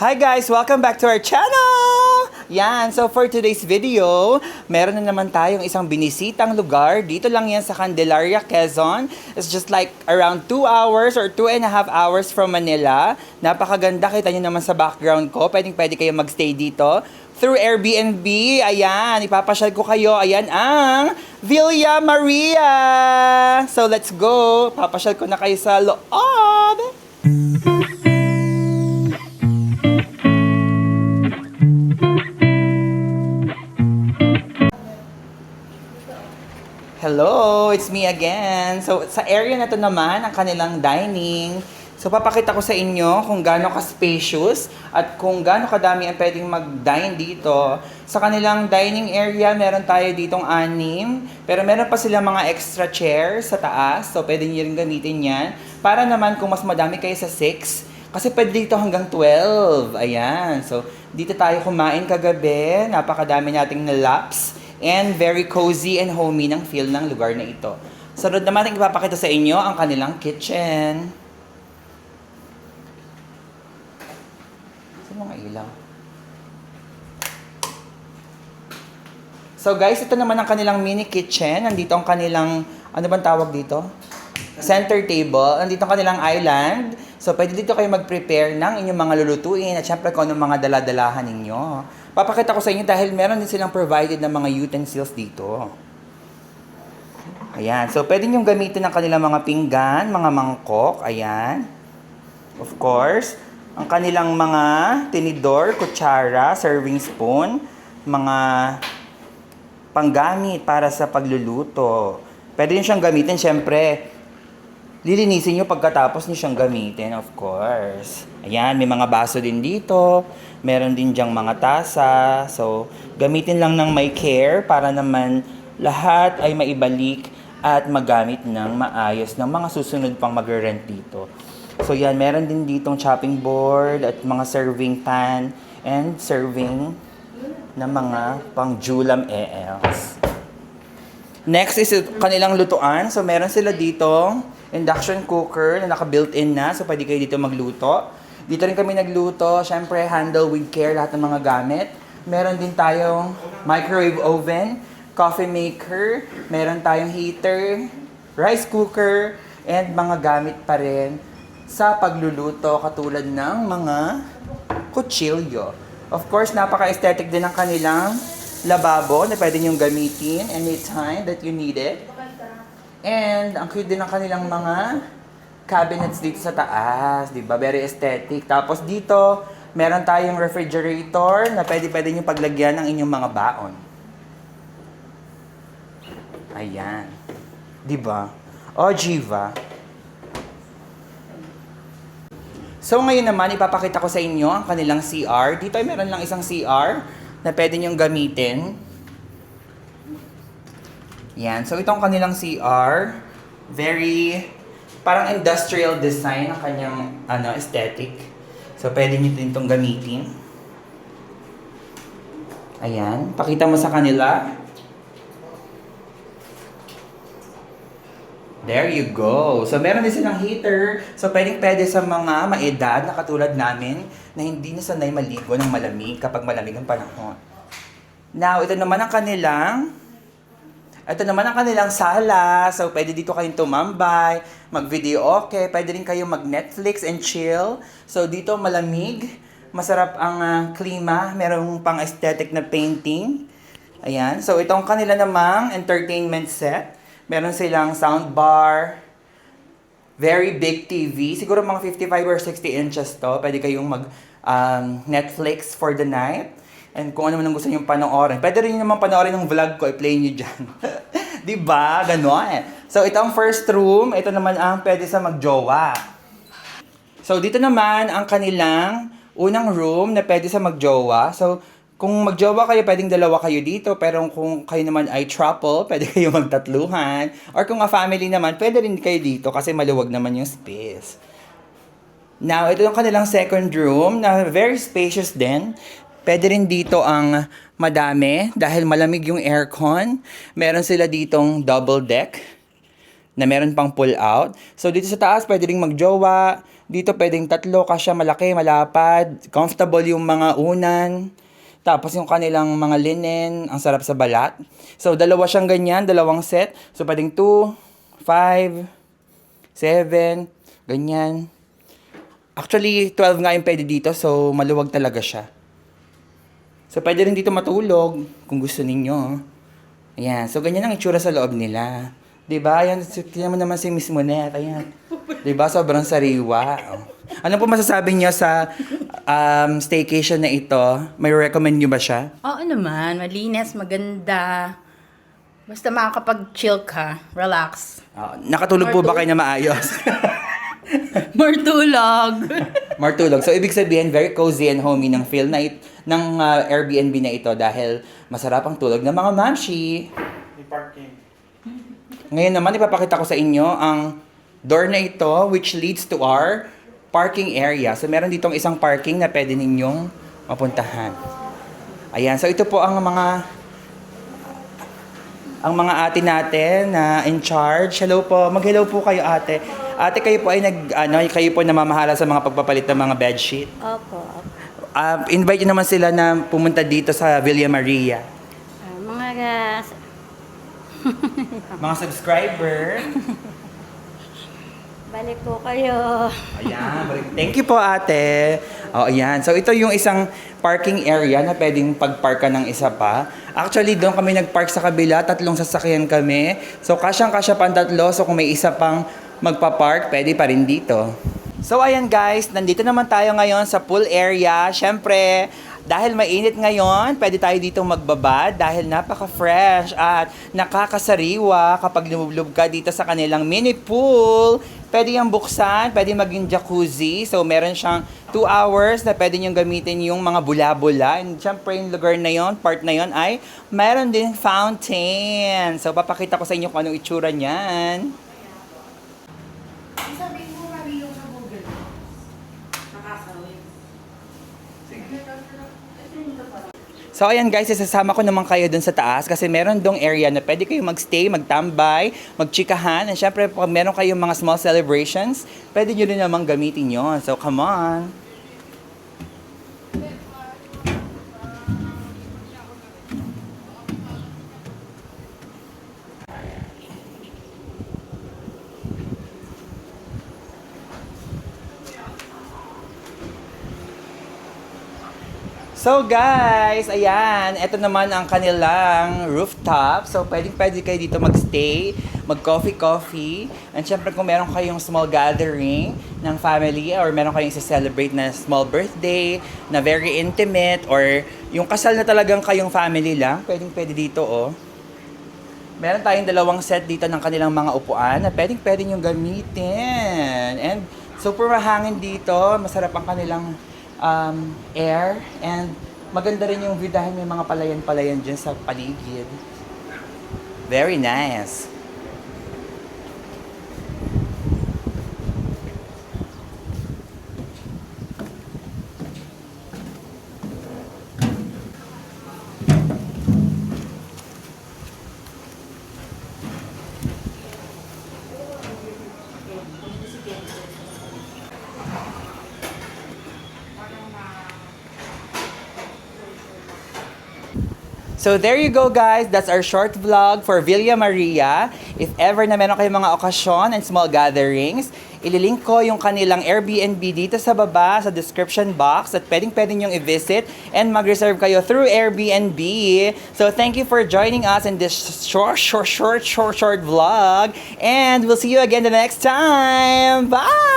Hi guys! Welcome back to our channel! Yan, so for today's video, meron na naman tayong isang binisitang lugar. Dito lang yan sa Candelaria, Quezon. It's just like around 2 hours or 2.5 hours from Manila. Napakaganda, kita nyo naman sa background ko. Pwede kayo magstay dito through Airbnb. Ayan, ipapasyal ko kayo. Ayan ang Villa Maria! So let's go! Papasyal ko na kayo sa loob! Hello, it's me again. So, sa area na to naman, ang kanilang dining. So, papakita ko sa inyo kung gaano ka-spacious at kung gaano kadami ang pwedeng mag-dine dito. Sa kanilang dining area, meron tayo ditong 6. Pero meron pa sila mga extra chairs sa taas. So, pwede nyo rin gamitin yan. Para naman kung mas madami kayo sa 6, kasi pwede dito hanggang 12. Ayan. So, dito tayo kumain kagabi. Napakadami nating laps. And very cozy and homey ng feel ng lugar na ito. Sunod naman ang ipapakita sa inyo ang kanilang kitchen. Saan mga ilaw? So guys, ito naman ang kanilang mini kitchen. Nandito ang kanilang, ano bang tawag dito? Center table. Nandito ang kanilang island. So pwede dito kayo mag-prepare ng inyong mga lulutuin at syempre kung anong mga daladalahan ninyo. Papakita ko sa inyo dahil meron din silang provided na mga utensils dito. Ayan. So, pwede nyo gamitin ang kanilang mga pinggan, mga mangkok. Ayan. Of course, ang kanilang mga tinidor, kutsara, serving spoon, mga panggamit para sa pagluluto. Pwede nyo siyang gamitin, syempre, lilinisin nyo pagkatapos nyo siyang gamitin, of course. Ayan, may mga baso din dito. Meron din dyang mga tasa. So, gamitin lang ng may care para naman lahat ay maibalik at magamit ng maayos ng mga susunod pang mag-rent dito. So, yan. Meron din ditong chopping board at mga serving pan and serving na mga pang-julam ELs. Next is kanilang lutuan. So, meron sila dito induction cooker na naka-built-in na. So, pwede kayo dito magluto. Dito rin kami nagluto. Siyempre, handle with care lahat ng mga gamit. Meron din tayong microwave oven, coffee maker, meron tayong heater, rice cooker, and mga gamit pa rin sa pagluluto katulad ng mga kutsilyo. Of course, napaka-aesthetic din ng kanilang lababo na pwede nyong gamitin anytime that you need it. And ang cute din ng kanilang mga cabinets dito sa taas, di ba? Very aesthetic. Tapos dito, meron tayong refrigerator na pwede nyo paglagyan ng inyong mga baon. Ayan. Di ba? O, Jiva. So, ngayon naman, ipapakita ko sa inyo ang kanilang CR. Dito ay meron lang isang CR na pwede nyong gamitin. Yan. So, itong kanilang CR, very parang industrial design ang kanyang aesthetic. So, pwede nyo din itong gamitin. Ayan. Pakita mo sa kanila. There you go. So, meron din silang heater. So, pwede sa mga maedad na katulad namin na hindi na sanay maligo ng malamig kapag malamig ang panahon. Now, ito naman ang kanilang sala. So, pwede dito kayong tumambay, mag-video okay. Pwede rin kayong mag-Netflix and chill. So, dito malamig. Masarap ang klima. Merong pang aesthetic na painting. Ayan. So, itong kanila namang entertainment set. Meron silang soundbar. Very big TV. Siguro mga 55 or 60 inches to. Pwede kayong mag-Netflix for the night. And kung ano man ang gusto nyo panoorin. Pwede rin naman panoorin ng vlog ko, i-play nyo dyan. Diba? Ganon. So, ito ang first room. Ito naman ang pwede sa magjowa. So, dito naman ang kanilang unang room na pwede sa magjowa. So, kung magjowa kayo, pwedeng dalawa kayo dito. Pero kung kayo naman ay couple, pwede kayo magtatluhan. Or kung family naman, pwede rin kayo dito kasi maluwag naman yung space. Now, ito yung kanilang second room na very spacious din. Pwede rin dito ang madami dahil malamig yung aircon. Meron sila ditong double deck na meron pang pull out. So dito sa taas pwede rin magjowa. Dito pwedeng tatlo, kasya malaki, malapad, comfortable yung mga unan. Tapos yung kanilang mga linen, ang sarap sa balat. So, dalawa siyang ganyan, dalawang set. So, pwedeng 2, 5, 7, ganyan. Actually, 12 nga yung pwede dito, so maluwag talaga siya. So, pwede rin dito matulog kung gusto ninyo. Ayan, so ganyan ang itsura sa loob nila. Diba? Ayan, tingnan mo naman si Miss Monet. Ayan. Diba? Sobrang sariwa. Oh. Ano po masasabi niyo sa staycation na ito? May recommend niyo ba siya? Oo naman, malinis, maganda. Basta makakapag-chill ka, relax. Nakatulog po ba kayo na maayos? More tulog. Martulog. So, ibig sabihin, very cozy and homey ng feel na ng Airbnb na ito dahil masarap ang tulog ng mga mamshi. May parking. Ngayon naman, ipapakita ko sa inyo ang door na ito which leads to our parking area. So, meron ditong isang parking na pwede ninyong mapuntahan. Ayan. So, ito po ang mga ate natin na in charge. Hello po. Mag-hello po kayo, ate. Ate, kayo po ay kayo po namamahala sa mga pagpapalit ng mga bedsheet. Opo. Invite nyo naman sila na pumunta dito sa Villa Maria. Mga subscriber. Balik po kayo. Ayan. Thank you po, ate. Ayan. So, ito yung isang parking area na pwedeng pagpark ka ng isa pa. Actually, doon kami nagpark sa kabila. 3 sasakyan kami. So, kasyang-kasya pa ang 3. So, kung may isa pang magpa-park, pwede pa rin dito. So, ayan guys. Nandito naman tayo ngayon sa pool area. Siyempre, dahil mainit ngayon, pwede tayo dito magbabad dahil napaka-fresh at nakakasariwa kapag lumublob ka dito sa kanilang mini pool. Pwede yung buksan, pwede maging jacuzzi. So, meron siyang 2 hours na pwede niyong gamitin yung mga bula-bula. And syempre, yung lugar na yon, part na yon ay meron din fountain. So, papakita ko sa inyo kung anong itsura niyan. Sabihin mo, Mario, sa Google. Nakakawin. So ayan guys, isasama ko naman kayo dun sa taas kasi meron dong area na pwede kayo magstay, magtambay, magchikahan. And syempre, pag meron kayong mga small celebrations, pwede nyo rin namang gamitin yon. So come on! So guys, ayan, ito naman ang kanilang rooftop. So pwede kayo dito magstay, mag-coffee. And syempre kung meron kayong small gathering ng family or meron kayong celebrate na small birthday, na very intimate, or yung kasal na talagang kayong family lang, pwede dito oh. Meron tayong 2 set dito ng kanilang mga upuan na pwede nyo gamitin. And super mahangin dito, masarap ang kanilang air, and maganda rin yung view dahil may mga palayan-palayan dyan sa paligid. Very nice. So there you go guys, that's our short vlog for Villa Maria. If ever na meron kayong mga okasyon and small gatherings, ililink ko yung kanilang Airbnb dito sa baba sa description box at pwede nyong i-visit and mag-reserve kayo through Airbnb. So thank you for joining us in this short vlog, and we'll see you again the next time. Bye!